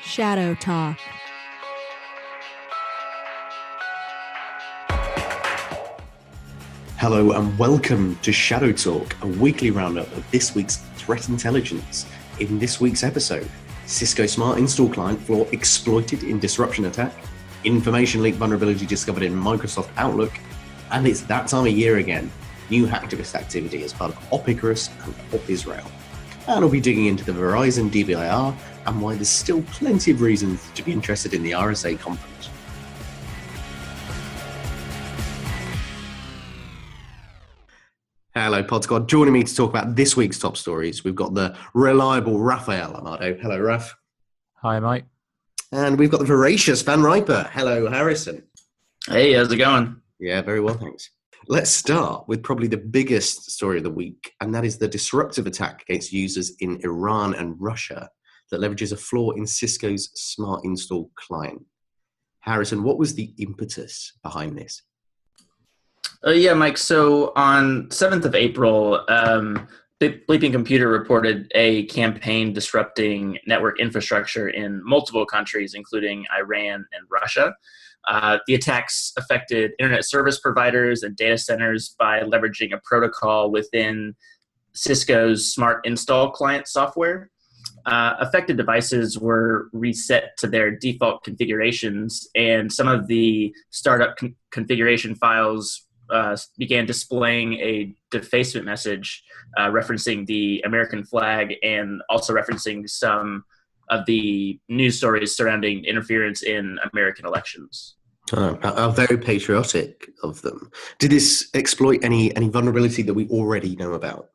ShadowTalk. Hello and welcome to ShadowTalk, a weekly roundup of this week's threat intelligence. In this week's episode, Cisco Smart Install Client flaw exploited in disruption attack, information leak vulnerability discovered in Microsoft Outlook, and it's that time of year again, new hacktivist activity as part of OpIcarus and OpIsrael. And I'll be digging into the Verizon DBIR and why there's still plenty of reasons to be interested in the RSA Conference. Hello, Pod Squad. Joining me to talk about this week's top stories, we've got the reliable Rafael Amado. Hello, Raf. Hi, Mike. And we've got the voracious Van Riper. Hello, Harrison. Hey, how's it going? Yeah, very well, thanks. Let's start with probably the biggest story of the week, and that is the disruptive attack against users in Iran and Russia that leverages a flaw in Cisco's Smart Install Client. Harrison, what was the impetus behind this? Yeah, Mike. So on 7th of April, Bleeping Computer reported a campaign disrupting network infrastructure in multiple countries, including Iran and Russia. The attacks affected internet service providers and data centers by leveraging a protocol within Cisco's Smart Install Client software. Affected devices were reset to their default configurations, and some of the startup configuration files began displaying a defacement message referencing the American flag and also referencing some of the news stories surrounding interference in American elections. How very patriotic of them. Did this exploit any vulnerability that we already know about?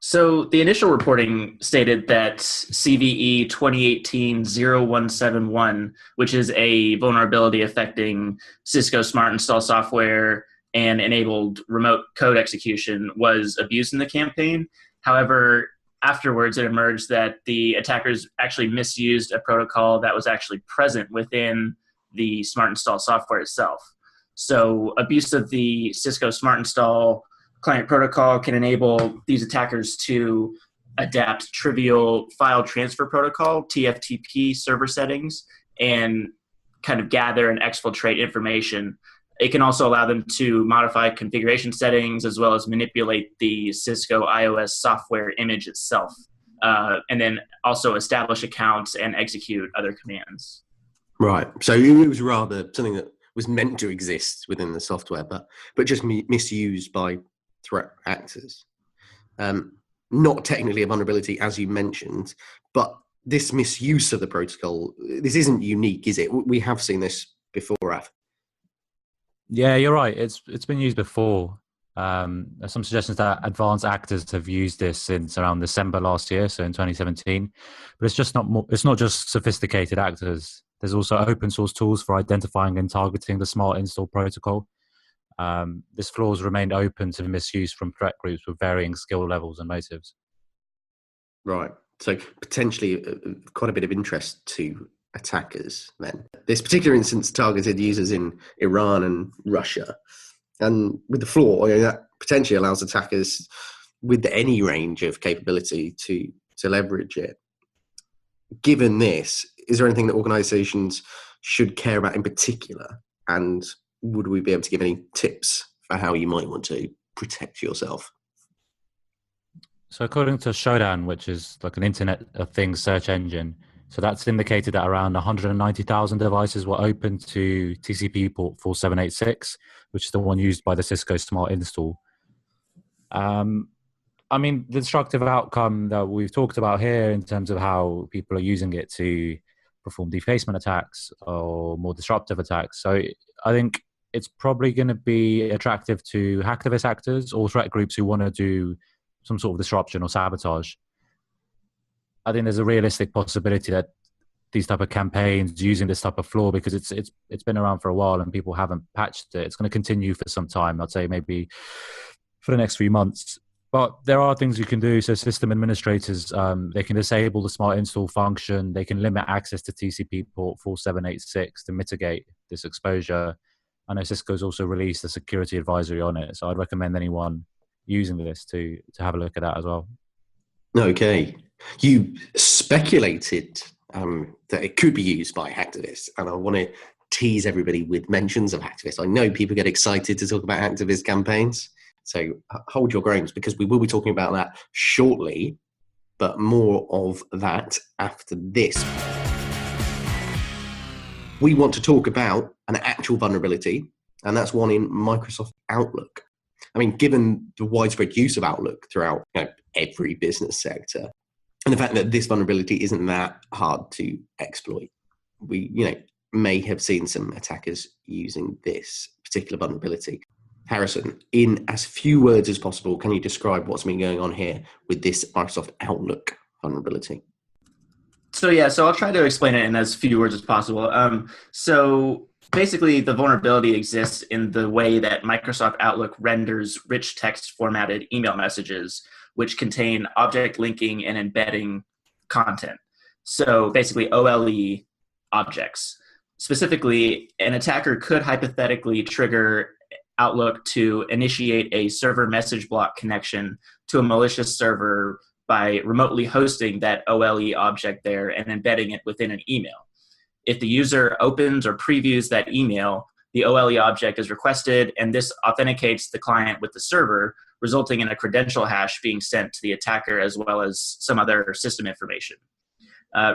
So the initial reporting stated that CVE 2018-0171, which is a vulnerability affecting Cisco Smart Install software and enabled remote code execution, was abused in the campaign. However, afterwards it emerged that the attackers actually misused a protocol that was actually present within the Smart Install software itself. So abuse of the Cisco Smart Install Client protocol can enable these attackers to adapt trivial file transfer protocol, TFTP server settings, and kind of gather and exfiltrate information. It can also allow them to modify configuration settings as well as manipulate the Cisco iOS software image itself, and then also establish accounts and execute other commands. Right. So it was rather something that was meant to exist within the software, but just misused by threat actors. Not technically a vulnerability, as you mentioned, but this misuse of the protocol, this isn't unique, is it? We have seen this before, Raf. Yeah, you're right. It's been used before. There's some suggestions that advanced actors have used this since around December last year, so in 2017. But it's not just sophisticated actors. There's also open source tools for identifying and targeting the Smart Install protocol. This flaw has remained open to misuse from threat groups with varying skill levels and motives. Right. So potentially quite a bit of interest to attackers then. This particular instance targeted users in Iran and Russia. And with the flaw, that potentially allows attackers with any range of capability to leverage it. Given this, is there anything that organizations should care about in particular? And would we be able to give any tips for how you might want to protect yourself? So according to Shodan, which is like an Internet of Things search engine, so that's indicated that around 190,000 devices were open to TCP port 4786, which is the one used by the Cisco Smart Install. The destructive outcome that we've talked about here in terms of how people are using it to perform defacement attacks or more disruptive attacks. So I think it's probably going to be attractive to hacktivist actors or threat groups who want to do some sort of disruption or sabotage. I think there's a realistic possibility that these type of campaigns using this type of flaw, because it's been around for a while and people haven't patched it, it's going to continue for some time. I'd say maybe for the next few months. But there are things you can do. So system administrators, they can disable the Smart Install function. They can limit access to TCP port 4786 to mitigate this exposure. I know Cisco's also released a security advisory on it. So I'd recommend anyone using this to have a look at that as well. Okay. You speculated that it could be used by hacktivists. And I want to tease everybody with mentions of hacktivists. I know people get excited to talk about hacktivist campaigns, so hold your groans, because we will be talking about that shortly, but more of that after this. We want to talk about an actual vulnerability, and that's one in Microsoft Outlook. I mean, given the widespread use of Outlook throughout every business sector, and the fact that this vulnerability isn't that hard to exploit, we may have seen some attackers using this particular vulnerability. Harrison, in as few words as possible, can you describe what's been going on here with this Microsoft Outlook vulnerability? So I'll try to explain it in as few words as possible. So basically, the vulnerability exists in the way that Microsoft Outlook renders rich text formatted email messages, which contain object linking and embedding content. So basically, OLE objects. Specifically, an attacker could hypothetically trigger Outlook to initiate a server message block connection to a malicious server by remotely hosting that OLE object there and embedding it within an email. If the user opens or previews that email, the OLE object is requested, and this authenticates the client with the server, resulting in a credential hash being sent to the attacker as well as some other system information.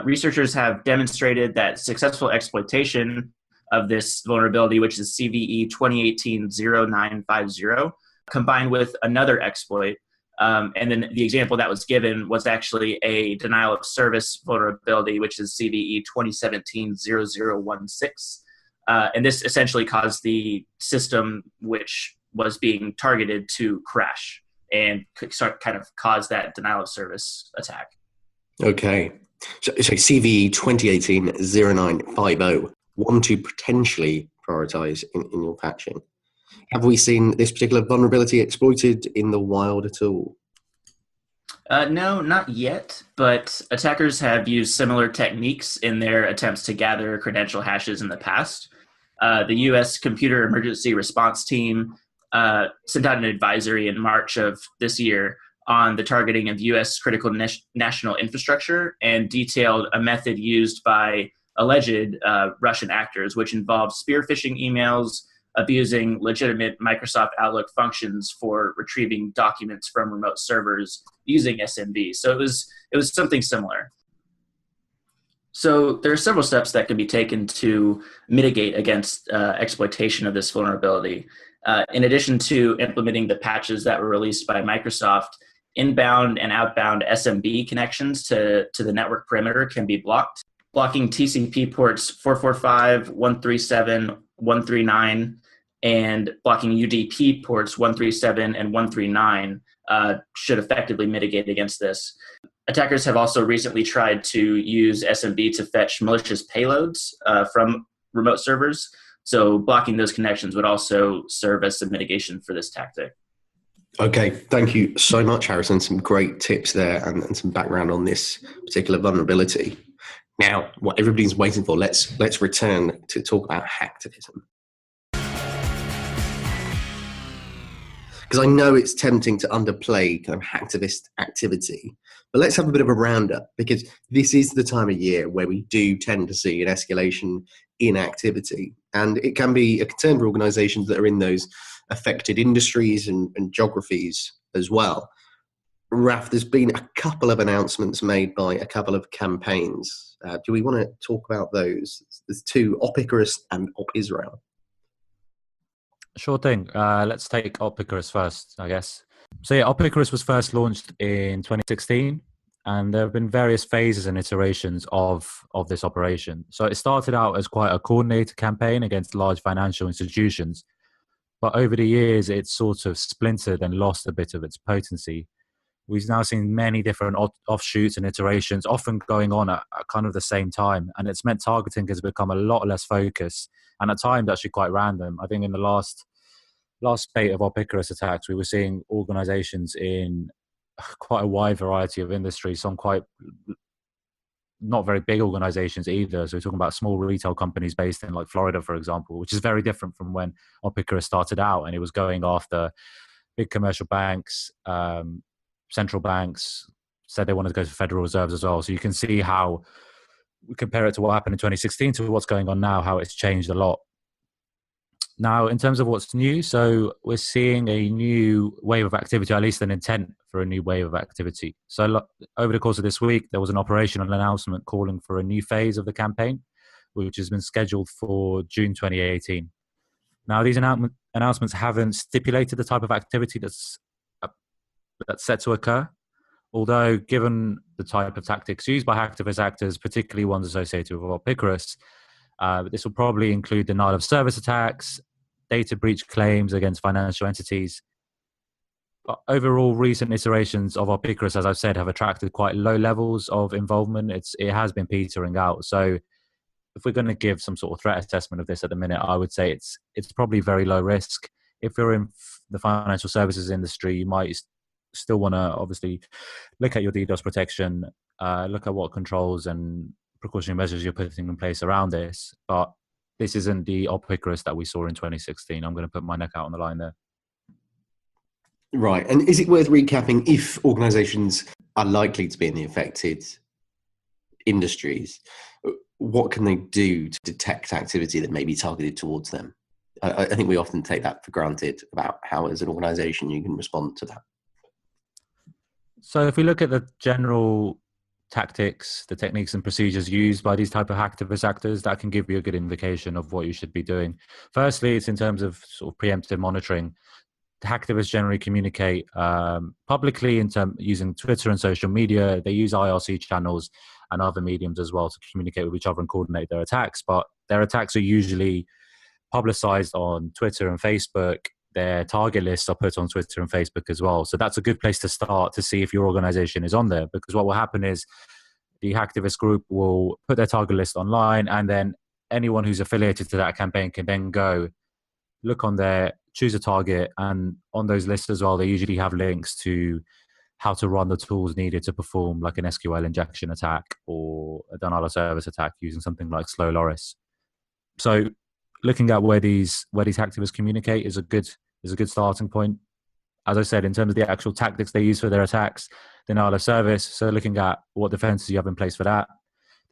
Researchers have demonstrated that successful exploitation of this vulnerability, which is CVE 2018-0950, combined with another exploit. And then the example that was given was actually a denial of service vulnerability, which is CVE 2017-0016. And this essentially caused the system which was being targeted to crash and kind of cause that denial of service attack. Okay. So CVE 2018-0950, one to potentially prioritize in your patching. Have we seen this particular vulnerability exploited in the wild at all? No, not yet, but attackers have used similar techniques in their attempts to gather credential hashes in the past. The U.S. Computer Emergency Response Team sent out an advisory in March of this year on the targeting of U.S. critical national infrastructure and detailed a method used by alleged Russian actors, which involved spear phishing emails, abusing legitimate Microsoft Outlook functions for retrieving documents from remote servers using SMB. So it was something similar. So there are several steps that can be taken to mitigate against exploitation of this vulnerability. In addition to implementing the patches that were released by Microsoft, inbound and outbound SMB connections to the network perimeter can be blocked. Blocking TCP ports 445, 137, 139, and blocking UDP ports 137 and 139 should effectively mitigate against this. Attackers have also recently tried to use SMB to fetch malicious payloads from remote servers. So blocking those connections would also serve as some mitigation for this tactic. Okay, thank you so much, Harrison. Some great tips there and some background on this particular vulnerability. Now, what everybody's waiting for, let's return to talk about hacktivism. Because I know it's tempting to underplay kind of hacktivist activity, but let's have a bit of a roundup, because this is the time of year where we do tend to see an escalation in activity, and it can be a concern for organizations that are in those affected industries and geographies as well. Raf, there's been a couple of announcements made by a couple of campaigns. Do we want to talk about those? There's two, OpIcarus and OpIsrael. Sure thing. Let's take OpIcarus first, I guess. So yeah, OpIcarus was first launched in 2016, and there have been various phases and iterations of this operation. So it started out as quite a coordinated campaign against large financial institutions, but over the years it's sort of splintered and lost a bit of its potency. We've now seen many different offshoots and iterations, often going on at kind of the same time, and it's meant targeting has become a lot less focused, and at times actually quite random. I think in the last spate of OpIcarus attacks, we were seeing organizations in quite a wide variety of industries, some quite not very big organizations either. So we're talking about small retail companies based in like Florida, for example, which is very different from when OpIcarus started out, and it was going after big commercial banks, central banks, said they wanted to go to Federal Reserves as well. So you can see how we compare it to what happened in 2016 to what's going on now, how it's changed a lot. Now, in terms of what's new, so we're seeing a new wave of activity, or at least an intent for a new wave of activity. So over the course of this week, there was an operational announcement calling for a new phase of the campaign, which has been scheduled for June 2018. Now, these announcements haven't stipulated the type of activity that's set to occur, although given the type of tactics used by hacktivist actors, particularly ones associated with OpIcarus, this will probably include denial of service attacks, data breach claims against financial entities. But overall, recent iterations of OpIcarus, as I've said, have attracted quite low levels of involvement. It has been petering out. So if we're going to give some sort of threat assessment of this at the minute, I would say it's probably very low risk. If you're in the financial services industry, you might still want to obviously look at your DDoS protection, look at what controls and precautionary measures you're putting in place around this. But this isn't the OpIcarus that we saw in 2016. I'm going to put my neck out on the line there. Right. And is it worth recapping, if organizations are likely to be in the affected industries, what can they do to detect activity that may be targeted towards them? I think we often take that for granted about how, as an organization, you can respond to that. So if we look at the general tactics, the techniques and procedures used by these type of hacktivist actors, that can give you a good indication of what you should be doing. Firstly, it's in terms of sort of preemptive monitoring. The hacktivists generally communicate publicly using Twitter and social media. They use IRC channels and other mediums as well to communicate with each other and coordinate their attacks. But their attacks are usually publicized on Twitter and Facebook. Their target lists are put on Twitter and Facebook as well. So that's a good place to start to see if your organization is on there, because what will happen is the hacktivist group will put their target list online, and then anyone who's affiliated to that campaign can then go look on there, choose a target, and on those lists as well, they usually have links to how to run the tools needed to perform like an SQL injection attack or a denial of service attack using something like Slow Loris. So looking at where these hacktivists communicate is a good starting point. As I said, in terms of the actual tactics they use for their attacks, denial of service, so looking at what defenses you have in place for that.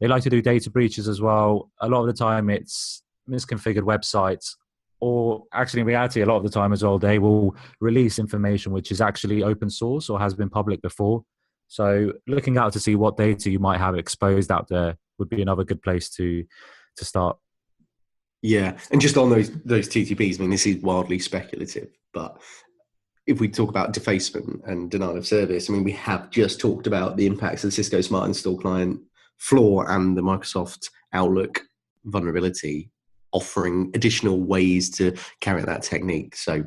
They like to do data breaches as well. A lot of the time it's misconfigured websites, or actually in reality a lot of the time as well, they will release information which is actually open source or has been public before. So looking out to see what data you might have exposed out there would be another good place to start. Yeah, and just on those TTPs, I mean, this is wildly speculative, but if we talk about defacement and denial of service, I mean, we have just talked about the impacts of the Cisco Smart Install Client flaw and the Microsoft Outlook vulnerability, offering additional ways to carry out that technique. So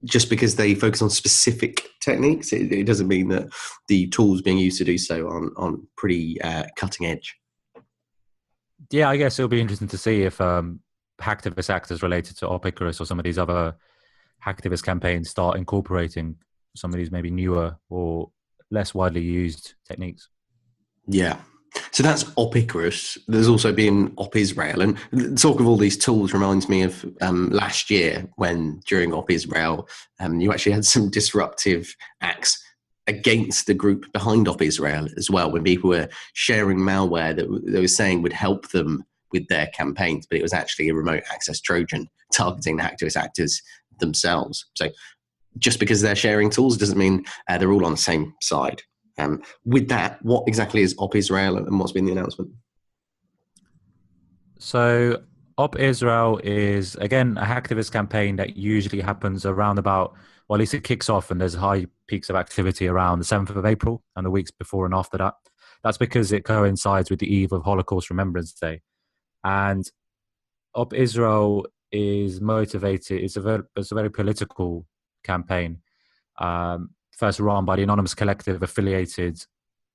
just because they focus on specific techniques, it doesn't mean that the tools being used to do so aren't pretty cutting edge. Yeah, I guess it'll be interesting to see if hacktivist actors related to OpIcarus or some of these other hacktivist campaigns start incorporating some of these maybe newer or less widely used techniques. Yeah. So that's OpIcarus. There's also been OpIsrael. And talk of all these tools reminds me of last year when, during OpIsrael, you actually had some disruptive acts against the group behind OpIsrael as well, when people were sharing malware that they were saying would help them with their campaigns, but it was actually a remote access Trojan targeting the hacktivist actors themselves. So just because they're sharing tools doesn't mean they're all on the same side. With that, what exactly is OpIsrael and what's been the announcement? So OpIsrael is, again, a hacktivist campaign that usually happens around about, well, at least it kicks off and there's high peaks of activity around the 7th of April and the weeks before and after that. That's because it coincides with the eve of Holocaust Remembrance Day. And OpIsrael is motivated, it's a very political campaign, first run by the Anonymous Collective affiliated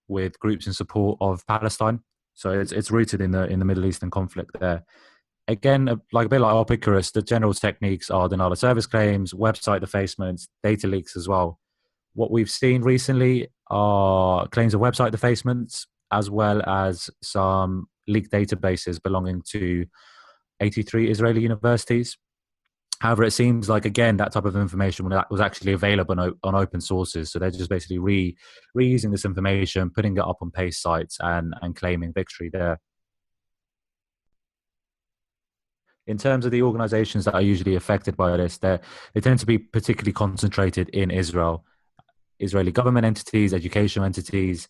with groups in support of Palestine. So it's rooted in the Middle Eastern conflict there. Again, like a bit like OpIcarus, the general techniques are denial of service claims, website defacements, data leaks as well. What we've seen recently are claims of website defacements, as well as some leaked databases belonging to 83 Israeli universities. However, it seems like, again, that type of information was actually available on open sources. So they're just basically reusing this information, putting it up on paste sites and claiming victory there. in terms of the organizations that are usually affected by this, they tend to be particularly concentrated in Israel. Israeli government entities, educational entities,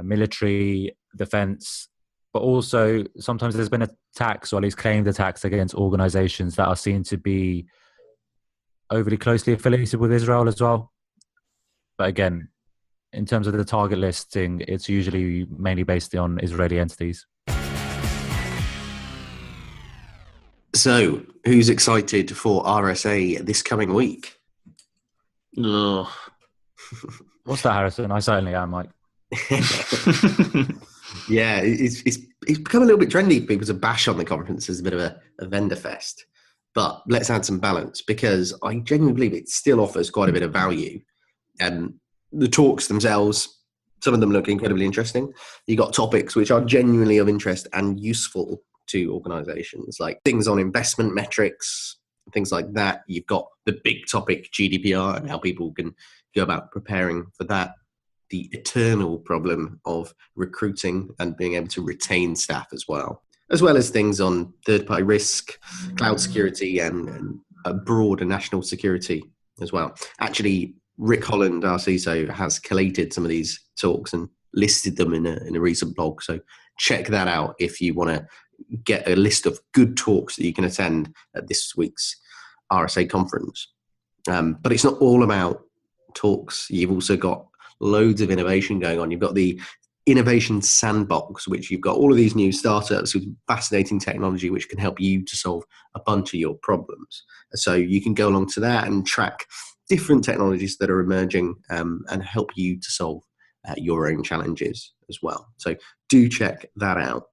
military, defense, but also sometimes there's been attacks, or at least claimed attacks, against organizations that are seen to be overly closely affiliated with Israel as well. But again, in terms of the target listing, it's usually mainly based on Israeli entities. So, who's excited for RSA this coming week? Ugh. What's that, Harrison? I certainly am, Mike. Yeah, it's become a little bit trendy for people to bash on the conference as a bit of a vendor fest. But let's add some balance, because I genuinely believe it still offers quite a bit of value. The talks themselves, some of them look incredibly interesting. You got topics which are genuinely of interest and useful to organizations, like things on investment metrics, things like that. You've got the big topic GDPR and how people can go about preparing for that. The eternal problem of recruiting and being able to retain staff as well as things on third-party risk, cloud security, and broader national security as well. Actually, Rick Holland, our CISO, has collated some of these talks and listed them in a recent blog. So check that out if you want to get a list of good talks that you can attend at this week's RSA conference. But it's not all about talks. You've also got loads of innovation going on. You've got the innovation sandbox, which you've got all of these new startups with fascinating technology which can help you to solve a bunch of your problems. So you can go along to that and track different technologies that are emerging and help you to solve your own challenges as well. So do check that out.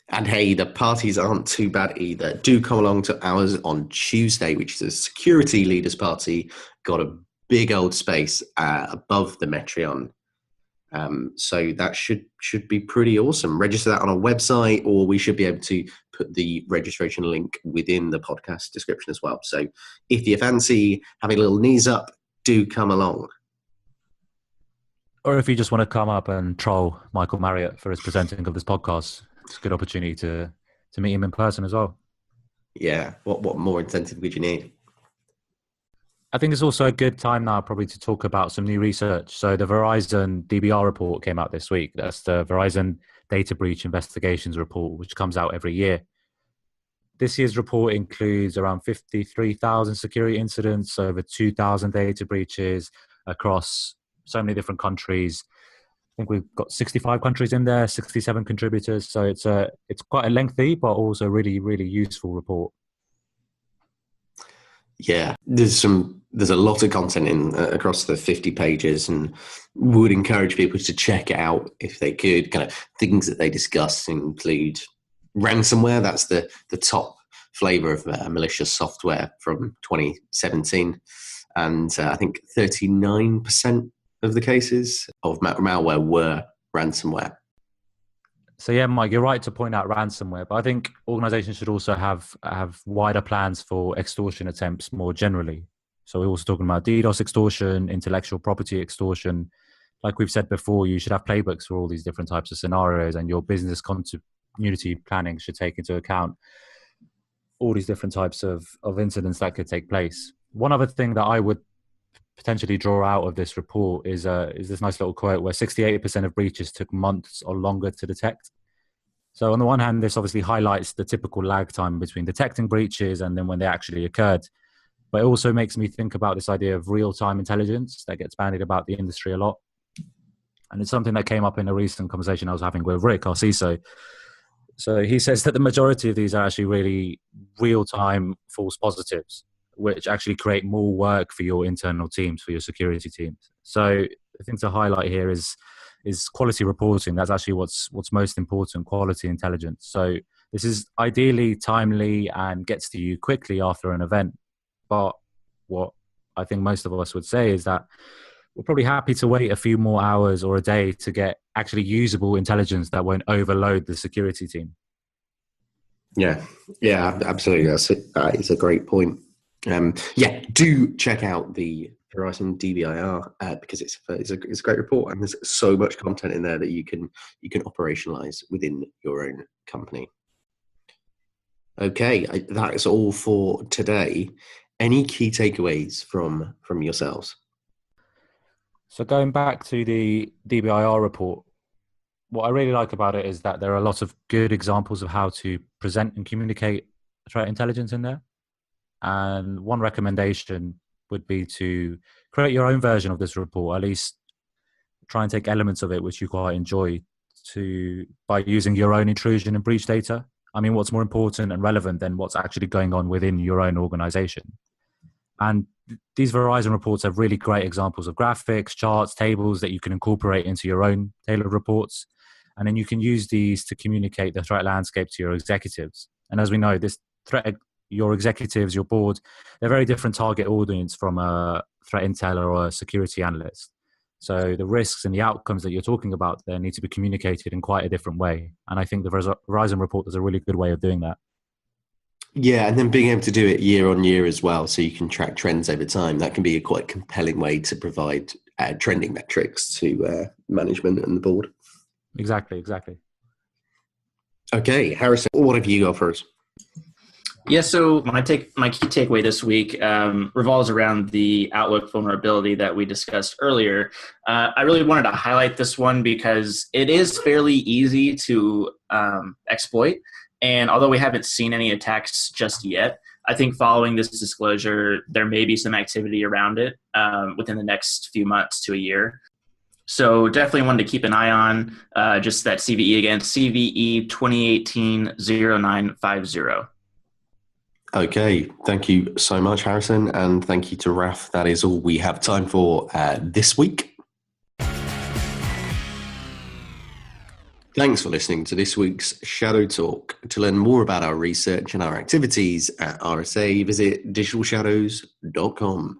And hey, the parties aren't too bad either. Do come along to ours on Tuesday, which is a security leaders party. Got a big old space above the Metreon. So that should be pretty awesome. Register that on our website, or we should be able to put the registration link within the podcast description as well. So if you fancy having a little knees up, do come along. Or if you just want to come up and troll Michael Marriott for his presenting of this podcast, it's a good opportunity to meet him in person as well. Yeah. What more incentive could you need? I think it's also a good time now probably to talk about some new research. So the Verizon DBR report came out this week. That's the Verizon Data Breach Investigations Report, which comes out every year. This year's report includes around 53,000 security incidents, over 2,000 data breaches across so many different countries. I think we've got 65 countries in there, 67 contributors. So it's quite a lengthy, but also really, really useful report. Yeah, there's a lot of content in across the 50 pages, and would encourage people to check it out if they could. Kind of things that they discuss include ransomware. That's the top flavor of malicious software from 2017, and I think 39% of the cases of malware were ransomware. So yeah, Mike, you're right to point out ransomware, but I think organizations should also have wider plans for extortion attempts more generally. So we're also talking about DDoS extortion, intellectual property extortion. Like we've said before, you should have playbooks for all these different types of scenarios, and your business continuity planning should take into account all these different types of incidents that could take place. One other thing that I would potentially draw out of this report is this nice little quote where 68% of breaches took months or longer to detect. So on the one hand, this obviously highlights the typical lag time between detecting breaches and then when they actually occurred. But it also makes me think about this idea of real-time intelligence that gets bandied about the industry a lot. And it's something that came up in a recent conversation I was having with Rick, our CISO. So he says that the majority of these are actually really real-time false positives, which actually create more work for your internal teams, for your security teams. So the thing to highlight here is quality reporting. That's actually what's most important, quality intelligence. So this is ideally timely and gets to you quickly after an event. But what I think most of us would say is that we're probably happy to wait a few more hours or a day to get actually usable intelligence that won't overload the security team. Yeah, absolutely. That is a great point. Do check out the Verizon DBIR because it's a great report, and there's so much content in there that you can operationalize within your own company. Okay, that is all for today. Any key takeaways from yourselves? So going back to the DBIR report, what I really like about it is that there are a lot of good examples of how to present and communicate threat intelligence in there. And one recommendation would be to create your own version of this report, at least try and take elements of it which you quite enjoy by using your own intrusion and breach data. I mean, what's more important and relevant than what's actually going on within your own organization? And these Verizon reports have really great examples of graphics, charts, tables that you can incorporate into your own tailored reports. And then you can use these to communicate the threat landscape to your executives. And as we know, your executives, your board, they're a very different target audience from a threat intel or a security analyst. So the risks and the outcomes that you're talking about there need to be communicated in quite a different way. And I think the Verizon report is a really good way of doing that. Yeah, and then being able to do it year on year as well, so you can track trends over time. That can be a quite compelling way to provide trending metrics to management and the board. Exactly. Okay, Harrison, what have you got for us? Yeah, so my key takeaway this week revolves around the Outlook vulnerability that we discussed earlier. I really wanted to highlight this one because it is fairly easy to exploit. And although we haven't seen any attacks just yet, I think following this disclosure, there may be some activity around it within the next few months to a year. So definitely wanted to keep an eye on just that CVE again, CVE 2018-0950. Okay, thank you so much, Harrison, and thank you to Raf. That is all we have time for this week. Thanks for listening to this week's Shadow Talk. To learn more about our research and our activities at RSA, visit digitalshadows.com.